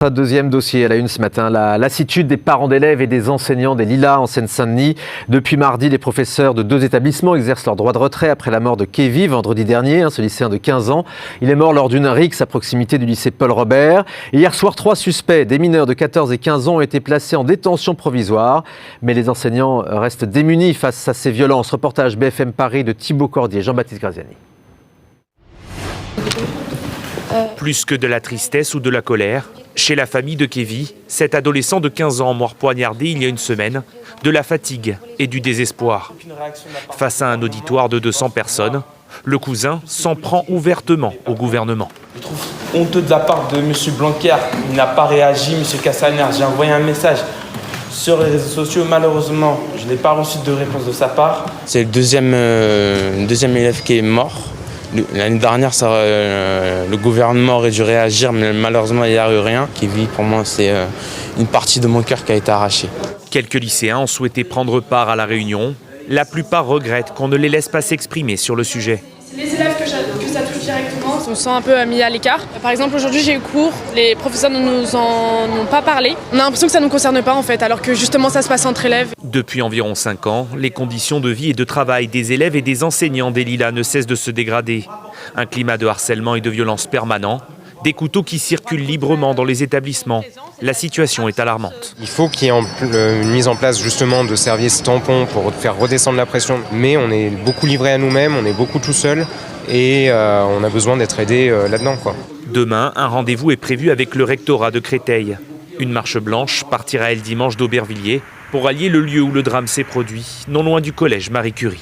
Un deuxième dossier à la une ce matin, la lassitude des parents d'élèves et des enseignants des Lilas en Seine-Saint-Denis. Depuis mardi, les professeurs de 2 établissements exercent leur droit de retrait après la mort de Kevin vendredi dernier, ce lycéen de 15 ans. Il est mort lors d'une rixe à proximité du lycée Paul Robert. Hier soir, 3 suspects, des mineurs de 14 et 15 ans, ont été placés en détention provisoire. Mais les enseignants restent démunis face à ces violences. Reportage BFM Paris de Thibaut Cordier, Jean-Baptiste Graziani. Plus que de la tristesse ou de la colère, chez la famille de Kevin, cet adolescent de 15 ans mort poignardé il y a une semaine, de la fatigue et du désespoir. Face à un auditoire de 200 personnes, le cousin s'en prend ouvertement au gouvernement. Je trouve honteux de la part de M. Blanquer. Il n'a pas réagi, M. Cassaner. J'ai envoyé un message sur les réseaux sociaux. Malheureusement, je n'ai pas reçu de réponse de sa part. C'est le deuxième élève qui est mort. L'année dernière, le gouvernement aurait dû réagir, mais malheureusement, il n'y a eu rien. Kevin, pour moi, c'est une partie de mon cœur qui a été arrachée. Quelques lycéens ont souhaité prendre part à la réunion. La plupart regrettent qu'on ne les laisse pas s'exprimer sur le sujet. Les élèves que ça touche directement, on se sent un peu mis à l'écart. Par exemple, aujourd'hui j'ai eu cours, les professeurs ne nous en ont pas parlé. On a l'impression que ça ne nous concerne pas en fait, alors que justement ça se passe entre élèves. Depuis environ 5 ans, les conditions de vie et de travail des élèves et des enseignants des Lilas ne cessent de se dégrader. Un climat de harcèlement et de violence permanent, des couteaux qui circulent librement dans les établissements. La situation est alarmante. Il faut qu'il y ait une mise en place justement de services tampons pour faire redescendre la pression. Mais on est beaucoup livré à nous-mêmes, on est beaucoup tout seul et on a besoin d'être aidé là-dedans, quoi. Demain, un rendez-vous est prévu avec le rectorat de Créteil. Une marche blanche partira elle dimanche d'Aubervilliers pour allier le lieu où le drame s'est produit, non loin du collège Marie Curie.